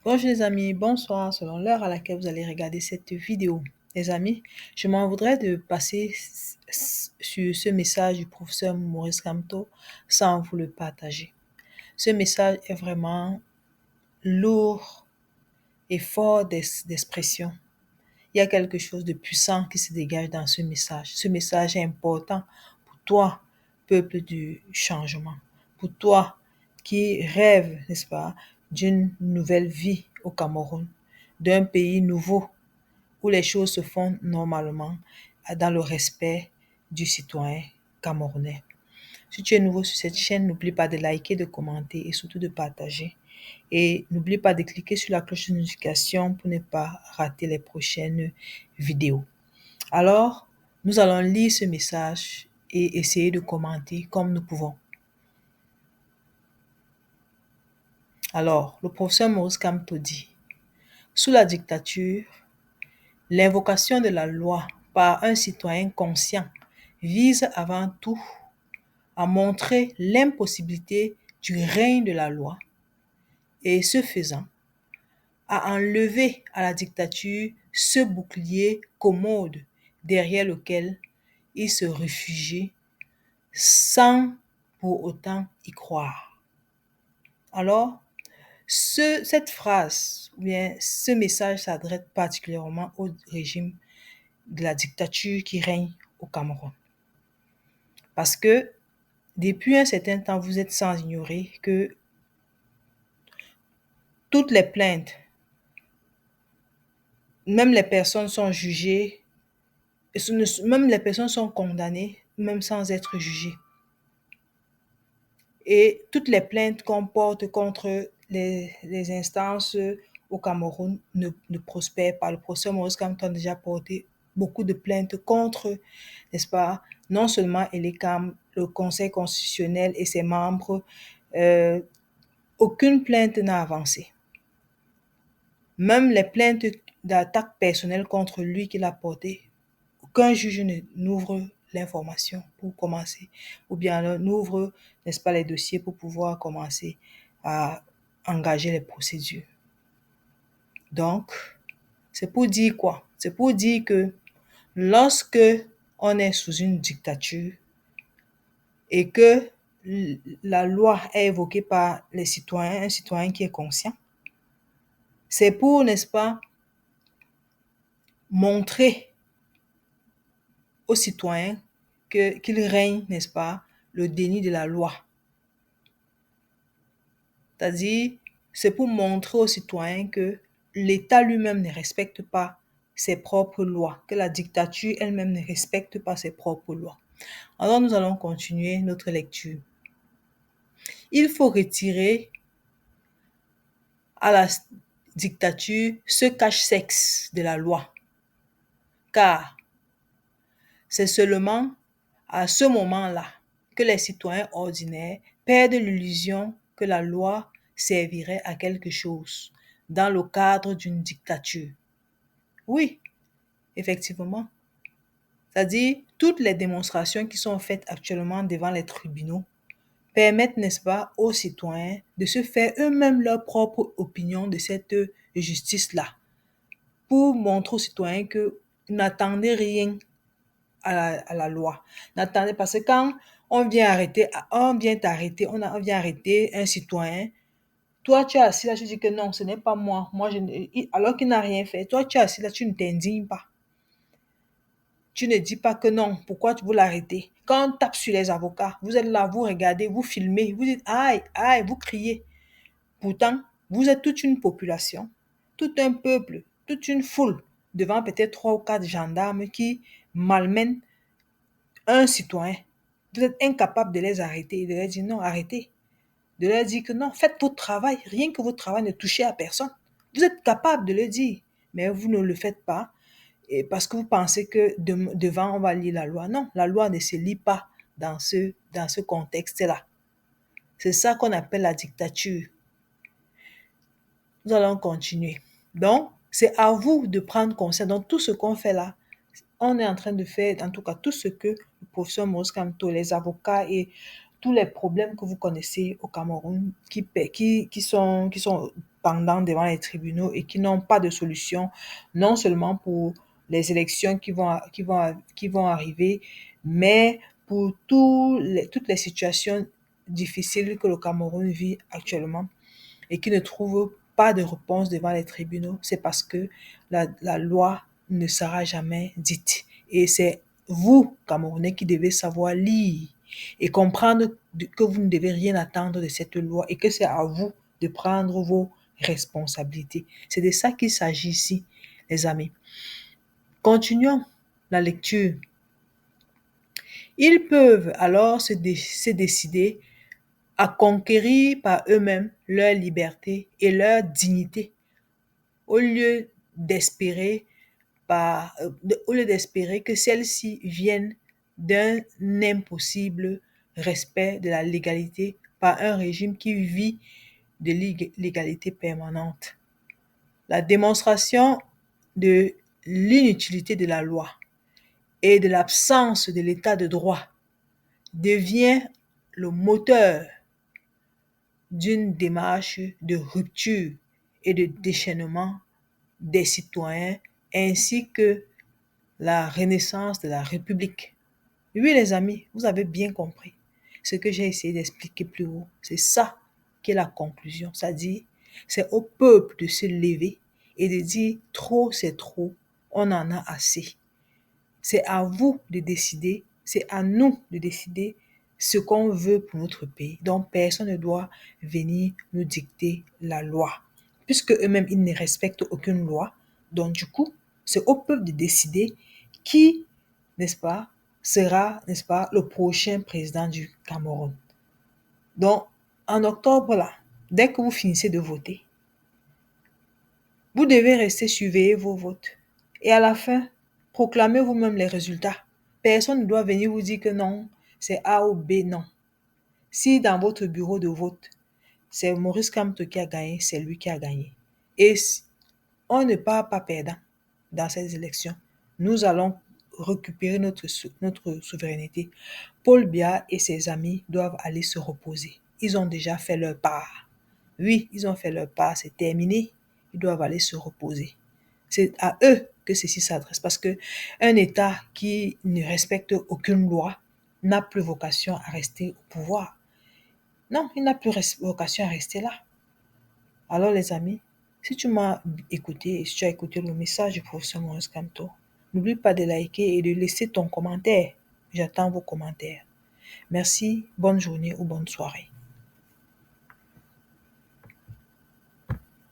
Bonjour les amis, bonsoir selon l'heure à laquelle vous allez regarder cette vidéo. Les amis, je m'en voudrais de passer sur ce message du professeur Maurice Kamto sans vous le partager. Ce message est vraiment lourd et fort d'expression. Il y a quelque chose de puissant qui se dégage dans ce message. Ce message est important pour toi, peuple du changement, pour toi qui rêve, n'est-ce pas, d'une nouvelle vie au Cameroun, d'un pays nouveau où les choses se font normalement dans le respect du citoyen camerounais. Si tu es nouveau sur cette chaîne, n'oublie pas de liker, de commenter et surtout de partager. Et n'oublie pas de cliquer sur la cloche de notification pour ne pas rater les prochaines vidéos. Alors, nous allons lire ce message et essayer de commenter comme nous pouvons. Alors, le professeur Maurice Kamto dit, sous la dictature, l'invocation de la loi par un citoyen conscient vise avant tout à montrer l'impossibilité du règne de la loi et ce faisant, à enlever à la dictature ce bouclier commode derrière lequel il se réfugie sans pour autant y croire. Alors, cette phrase ou bien ce message s'adresse particulièrement au régime de la dictature qui règne au Cameroun. Parce que depuis un certain temps, vous êtes sans ignorer que toutes les plaintes, même les personnes sont jugées, même les personnes sont condamnées, même sans être jugées. Et toutes les plaintes qu'on porte contre les instances au Cameroun ne prospèrent pas. Le professeur Maurice Kamto a déjà porté beaucoup de plaintes contre, n'est-ce pas, non seulement ELECAM, le Conseil constitutionnel et ses membres, aucune plainte n'a avancé. Même les plaintes d'attaque personnelle contre lui qu'il a portées, aucun juge n'ouvre l'information pour commencer, ou bien n'ouvre, n'est-ce pas, les dossiers pour pouvoir commencer à engager les procédures. Donc, c'est pour dire quoi? C'est pour dire que lorsque on est sous une dictature et que la loi est évoquée par les citoyens, un citoyen qui est conscient, c'est pour, n'est-ce pas, montrer aux citoyens qu'il règne, n'est-ce pas, le déni de la loi. C'est-à-dire, c'est pour montrer aux citoyens que l'État lui-même ne respecte pas ses propres lois, que la dictature elle-même ne respecte pas ses propres lois. Alors nous allons continuer notre lecture. Il faut retirer à la dictature ce cache-sexe de la loi, car c'est seulement à ce moment-là que les citoyens ordinaires perdent l'illusion que la loi servirait à quelque chose dans le cadre d'une dictature. Oui, effectivement. C'est-à-dire, toutes les démonstrations qui sont faites actuellement devant les tribunaux permettent, n'est-ce pas, aux citoyens de se faire eux-mêmes leur propre opinion de cette justice-là, pour montrer aux citoyens que n'attendez rien à la loi. N'attendez, parce que quand on vient t'arrêter, on vient arrêter un citoyen, toi tu es assis là, tu dis que non, ce n'est pas moi, alors qu'il n'a rien fait, toi tu es assis là, tu ne t'indignes pas. Tu ne dis pas que non, pourquoi vous l'arrêtez? Quand on tape sur les avocats, vous êtes là, vous regardez, vous filmez, vous dites aïe, aïe, vous criez. Pourtant, vous êtes toute une population, tout un peuple, toute une foule, devant peut-être 3 ou 4 gendarmes qui malmènent un citoyen. Vous êtes incapable de les arrêter et de leur dire non, arrêtez. De leur dire que non, faites votre travail, rien que votre travail ne touchez à personne. Vous êtes capable de le dire, mais vous ne le faites pas et parce que vous pensez que devant on va lire la loi. Non, la loi ne se lit pas dans ce contexte-là. C'est ça qu'on appelle la dictature. Nous allons continuer. Donc, c'est à vous de prendre conscience. Donc, tout ce qu'on fait là, on est en train de faire, en tout cas, tout ce que le professeur Maurice Kamto, les avocats et tous les problèmes que vous connaissez au Cameroun qui sont pendant devant les tribunaux et qui n'ont pas de solution, non seulement pour les élections qui vont arriver, mais pour toutes les situations difficiles que le Cameroun vit actuellement et qui ne trouve pas de réponse devant les tribunaux, c'est parce que la loi ne sera jamais dite. Et c'est vous, Camerounais, qui devez savoir lire et comprendre que vous ne devez rien attendre de cette loi et que c'est à vous de prendre vos responsabilités. C'est de ça qu'il s'agit ici, les amis. Continuons la lecture. Ils peuvent alors se décider à conquérir par eux-mêmes leur liberté et leur dignité au lieu d'espérer au lieu d'espérer que celles-ci viennent d'un impossible respect de la légalité par un régime qui vit de l'illégalité permanente. La démonstration de l'inutilité de la loi et de l'absence de l'état de droit devient le moteur d'une démarche de rupture et de déchaînement des citoyens ainsi que la renaissance de la République. Oui, les amis, vous avez bien compris ce que j'ai essayé d'expliquer plus haut. C'est ça qui est la conclusion. C'est-à-dire, c'est au peuple de se lever et de dire trop, c'est trop, on en a assez. C'est à vous de décider, c'est à nous de décider ce qu'on veut pour notre pays. Donc, personne ne doit venir nous dicter la loi. Puisque eux-mêmes, ils ne respectent aucune loi. Donc, du coup, c'est au peuple de décider qui, n'est-ce pas, sera, n'est-ce pas, le prochain président du Cameroun. Donc, en octobre, là, dès que vous finissez de voter, vous devez rester surveiller vos votes. Et à la fin, proclamez vous-même les résultats. Personne ne doit venir vous dire que non, c'est A ou B, non. Si dans votre bureau de vote, c'est Maurice Kamto qui a gagné, c'est lui qui a gagné. Et on ne part pas perdant dans ces élections. Nous allons récupérer notre souveraineté. Paul Biya et ses amis doivent aller se reposer. Ils ont déjà fait leur part. Oui, ils ont fait leur part, c'est terminé. Ils doivent aller se reposer. C'est à eux que ceci s'adresse parce que un État qui ne respecte aucune loi n'a plus vocation à rester au pouvoir. Non, il n'a plus vocation à rester là. Alors les amis, si tu m'as écouté et si tu as écouté le message du professeur Maurice Kamto, n'oublie pas de liker et de laisser ton commentaire. J'attends vos commentaires. Merci, bonne journée ou bonne soirée.